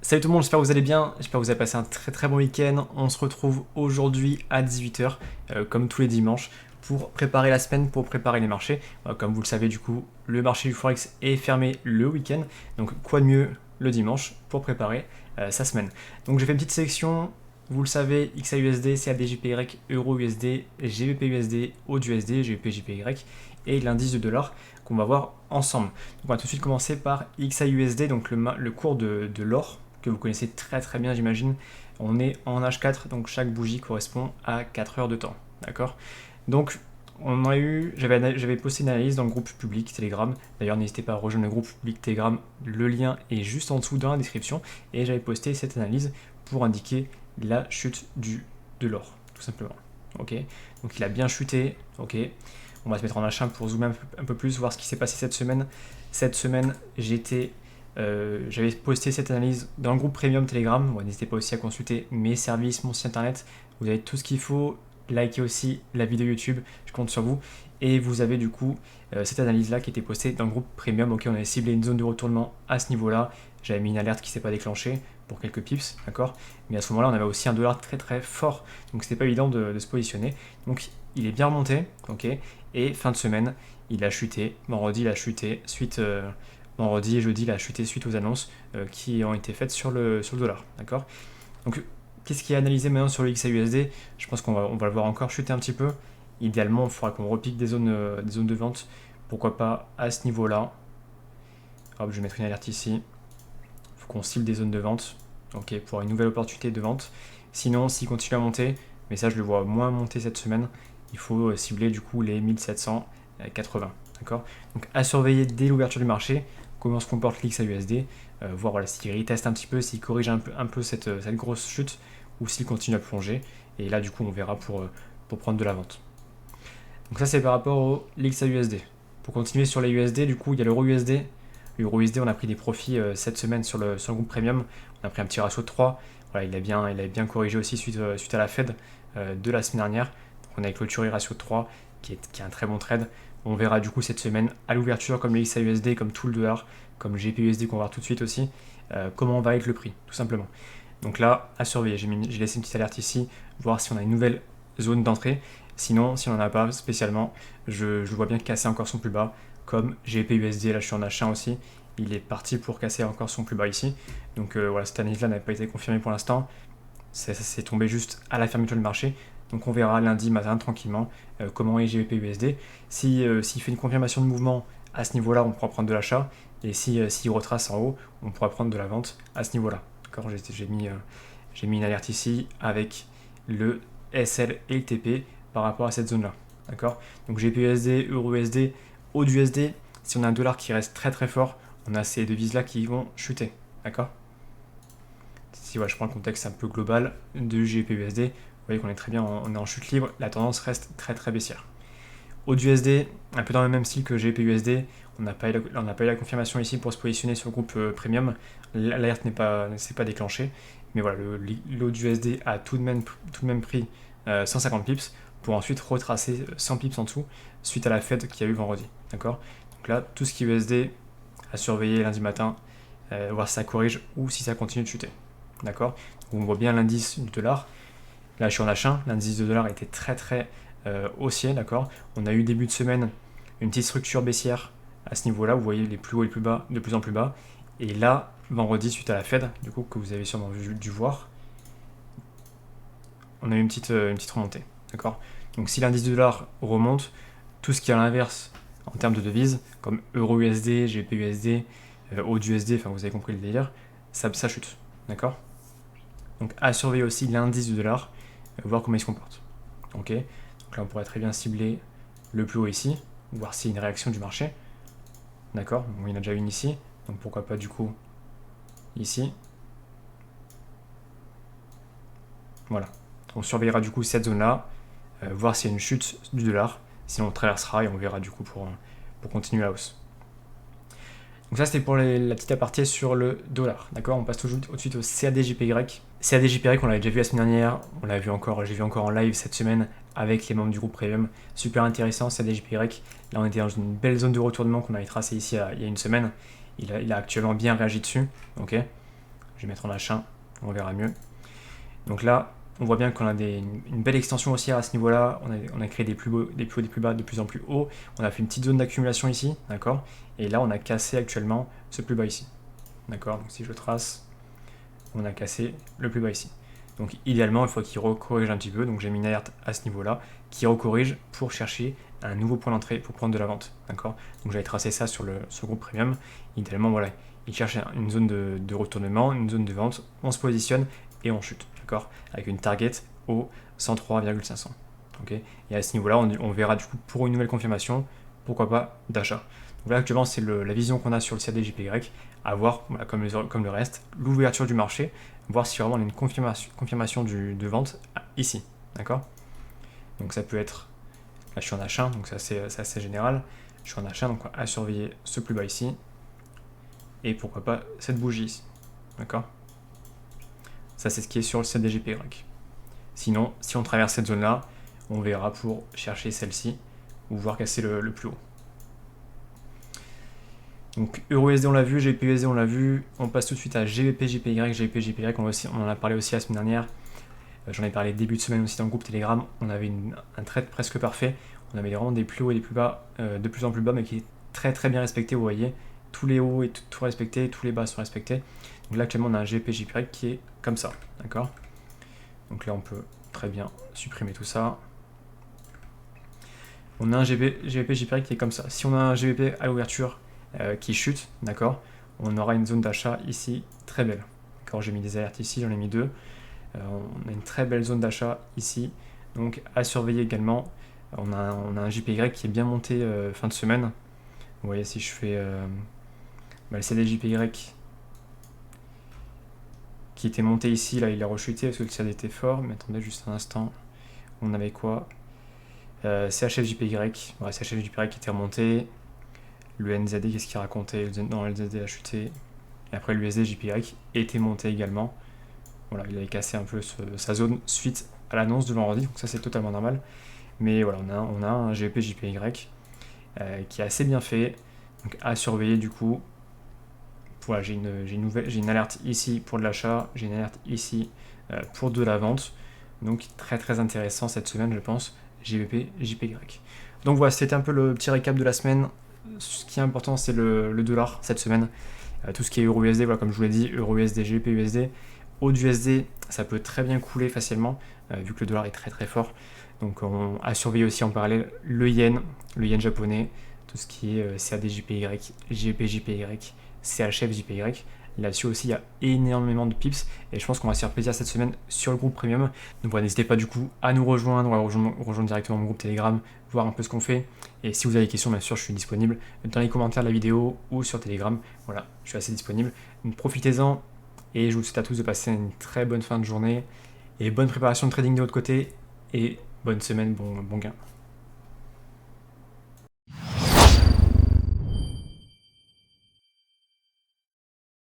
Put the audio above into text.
Salut tout le monde, j'espère que vous allez bien, j'espère que vous avez passé un très bon week-end. On se retrouve aujourd'hui à 18 h, comme tous les dimanches, pour préparer la semaine, pour préparer les marchés. Comme vous le savez du coup, le marché du Forex est fermé le week-end, donc quoi de mieux le dimanche pour préparer sa semaine. Donc j'ai fait une petite sélection, vous le savez, XAUSD, CADJPY, EURUSD, GBPUSD, AUDUSD, GBPJPY et l'indice de dollar qu'on va voir ensemble. Donc on va tout de suite commencer par XAUSD, donc le cours de l'or, que vous connaissez très bien j'imagine. On est en H4, donc chaque bougie correspond à 4 heures de temps. D'accord. Donc j'avais posté une analyse dans le groupe public Telegram. D'ailleurs n'hésitez pas à rejoindre le groupe public Telegram, le lien est juste en dessous dans la description. Et j'avais posté cette analyse pour indiquer la chute de l'or, tout simplement. Ok. Donc il a bien chuté. Ok. On va se mettre en H1 pour zoomer un peu plus, voir ce qui s'est passé cette semaine. Cette semaine, j'avais posté cette analyse dans le groupe Premium Telegram. Bon, n'hésitez pas aussi à consulter mes services, mon site internet. Vous avez tout ce qu'il faut. Likez aussi la vidéo YouTube, je compte sur vous. Et vous avez du coup cette analyse-là qui était postée dans le groupe Premium. Ok, on avait ciblé une zone de retournement à ce niveau-là. J'avais mis une alerte qui ne s'est pas déclenchée pour quelques pips, d'accord. Mais à ce moment-là, on avait aussi un dollar très fort. Donc c'était pas évident de se positionner. Donc il est bien remonté, ok. Et fin de semaine, il a chuté. Vendredi, il a chuté suite. Vendredi et jeudi, il a chuté suite aux annonces qui ont été faites sur le dollar. D'accord. Donc, qu'est-ce qui est analysé maintenant sur le XAUSD? Je pense qu'on va le voir encore chuter un petit peu. Idéalement, il faudra qu'on repique des zones de vente. Pourquoi pas à ce niveau-là. Hop, je vais mettre une alerte ici. Il faut qu'on cible des zones de vente. Ok, pour une nouvelle opportunité de vente. Sinon, s'il continue à monter, mais ça, je le vois moins monter cette semaine, il faut cibler du coup les 1780. D'accord. Donc, à surveiller dès l'ouverture du marché comment se comporte l'XAUSD, voir voilà, s'il reteste un petit peu, s'il corrige un peu cette grosse chute ou s'il continue à plonger. Et là, du coup, on verra pour prendre de la vente. Donc ça, c'est par rapport au l'XAUSD. Pour continuer sur les USD, du coup, il y a l'euro USD. L'euro USD, on a pris des profits cette semaine sur le groupe Premium. On a pris un petit ratio de 3. Voilà, il a bien corrigé aussi suite à la Fed de la semaine dernière. Donc on a clôturé ratio de 3, qui est un très bon trade. On verra du coup cette semaine à l'ouverture, comme le XAUSD, comme tout le dollar, comme le GPUSD qu'on va voir tout de suite aussi, comment va être le prix, tout simplement. Donc là, à surveiller, j'ai laissé une petite alerte ici, voir si on a une nouvelle zone d'entrée. Sinon, si on n'en a pas spécialement, je vois bien casser encore son plus bas, comme GPUSD, là je suis en achat aussi, il est parti pour casser encore son plus bas ici. Donc voilà, cette analyse-là n'a pas été confirmée pour l'instant, ça s'est tombé juste à la fermeture du marché. Donc on verra lundi matin tranquillement comment est GBPUSD. S'il fait une confirmation de mouvement à ce niveau-là, on pourra prendre de l'achat. Et s'il retrace en haut, on pourra prendre de la vente à ce niveau-là. D'accord. J'ai mis une alerte ici avec le SL et le TP par rapport à cette zone-là. D'accord. Donc GBPUSD, EURUSD, AUDUSD, si on a un dollar qui reste très fort, on a ces devises-là qui vont chuter. D'accord. Si voilà, je prends le contexte un peu global de GBPUSD, vous voyez qu'on est très bien, on est en chute libre, la tendance reste très baissière. AUDUSD, un peu dans le même style que GBPUSD, on n'a pas eu la confirmation ici pour se positionner sur le groupe Premium, l'alerte ne s'est pas déclenchée, mais voilà, l'AUDUSD a tout de même pris 150 pips pour ensuite retracer 100 pips en dessous suite à la Fed qu'il y a eu vendredi. D'accord. Donc là, tout ce qui est USD à surveiller lundi matin, voir si ça corrige ou si ça continue de chuter. D'accord. On voit bien l'indice du dollar. Là, je suis en H1, l'indice de dollar était très haussier, d'accord. On a eu début de semaine une petite structure baissière à ce niveau-là. Vous voyez les plus hauts et les plus bas, de plus en plus bas. Et là, vendredi, suite à la Fed, du coup, que vous avez sûrement dû voir, on a eu une petite remontée, d'accord. Donc, si l'indice de dollar remonte, tout ce qui est à l'inverse en termes de devises, comme EURUSD, GBPUSD, AUDUSD, enfin, vous avez compris le délire, ça chute, d'accord. Donc à surveiller aussi l'indice du dollar, voir comment il se comporte. Ok. Donc là on pourrait très bien cibler le plus haut ici, voir s'il y a une réaction du marché. D'accord. Bon, il y en a déjà une ici, donc pourquoi pas du coup ici. Voilà. On surveillera du coup cette zone là, voir s'il y a une chute du dollar, sinon on traversera et on verra du coup pour continuer la hausse. Donc ça c'était pour la petite aparté sur le dollar, d'accord. On passe tout de suite au CADJPY. CADJPY, on l'avait déjà vu la semaine dernière, j'ai vu encore en live cette semaine avec les membres du groupe Premium. Super intéressant CADJPY. Là on était dans une belle zone de retournement qu'on avait tracée ici il y a une semaine. Il a actuellement bien réagi dessus, ok. Je vais mettre en H1, on verra mieux. Donc là, on voit bien qu'on a une belle extension haussière à ce niveau-là. On a créé des plus hauts, des plus bas de plus en plus haut. On a fait une petite zone d'accumulation ici, d'accord. Et là, on a cassé actuellement ce plus bas ici, d'accord. Donc si je trace, on a cassé le plus bas ici. Donc idéalement, il faut qu'il recorrige un petit peu. Donc j'ai mis une alerte à ce niveau-là qui recorrige pour chercher un nouveau point d'entrée pour prendre de la vente, d'accord. Donc j'avais tracé ça sur le groupe premium. Idéalement, voilà, il cherche une zone de retournement, une zone de vente. On se positionne et on chute, d'accord, avec une target au 103,500. Okay, et à ce niveau-là, on verra du coup pour une nouvelle confirmation, pourquoi pas d'achat. Donc là actuellement, c'est la vision qu'on a sur le CAD-JPY, à voir, voilà, comme le reste, l'ouverture du marché, voir si vraiment on a une confirmation de vente ici, d'accord. Donc ça peut être, là je suis en H1, donc c'est assez général, je suis en H1, donc à surveiller ce plus bas ici, et pourquoi pas cette bougie ici, d'accord. Ça, c'est ce qui est sur le CAD-JPY. Sinon, si on traverse cette zone-là, on verra pour chercher celle-ci ou voir casser le plus haut. Donc EURUSD on l'a vu, GBP-USD on l'a vu. On passe tout de suite à GBP-JPY. GBP-JPY, on en a parlé aussi la semaine dernière. J'en ai parlé début de semaine aussi dans le groupe Telegram. On avait un trade presque parfait. On avait vraiment des plus hauts et des plus bas, de plus en plus bas, mais qui est très très bien respecté, vous voyez. Tous les hauts et tout respecté, tous les bas sont respectés. Donc là actuellement on a un GBP-JPY qui est comme ça, d'accord. Donc là on peut très bien supprimer tout ça. On a un GBP-JPY qui est comme ça. Si on a un GBP à l'ouverture qui chute, d'accord, on aura une zone d'achat ici très belle. D'accord, j'ai mis des alertes ici, j'en ai mis deux. On a une très belle zone d'achat ici, donc à surveiller également. On a un JPY qui est bien monté fin de semaine. Vous voyez, si je fais le CAD-JPY qui était monté ici, là il a rechuté parce que le CAD était fort, mais attendez juste un instant, on avait quoi, CHF-JPY, ouais, CHF-JPY qui était remonté, le NZD qu'est-ce qu'il racontait, non, le NZD a chuté, et après l'USD-JPY était monté également, voilà, il avait cassé un peu sa zone suite à l'annonce de vendredi, donc ça c'est totalement normal, mais voilà, on a un GBP-JPY qui est assez bien fait, donc à surveiller du coup. Voilà, j'ai une alerte ici pour de l'achat, j'ai une alerte ici pour de la vente. Donc très très intéressant cette semaine, je pense, GBP, JPY. Donc voilà, c'était un peu le petit récap de la semaine. Ce qui est important, c'est le dollar cette semaine. Tout ce qui est euro-USD, voilà, comme je vous l'ai dit, euro-USD, GBP-USD. AUD-USD, ça peut très bien couler facilement, vu que le dollar est très très fort. Donc à surveiller aussi en parallèle le yen japonais, tout ce qui est CAD-JPY, GBP-JPY, CHF-JPY. Là-dessus aussi, il y a énormément de pips et je pense qu'on va se faire plaisir cette semaine sur le groupe premium. Donc voilà, n'hésitez pas du coup à nous rejoindre, à rejoindre directement mon groupe Telegram, voir un peu ce qu'on fait. Et si vous avez des questions, bien sûr, je suis disponible dans les commentaires de la vidéo ou sur Telegram. Voilà, je suis assez disponible. Donc profitez-en et je vous souhaite à tous de passer une très bonne fin de journée et bonne préparation de trading de votre côté et bonne semaine, bon gain.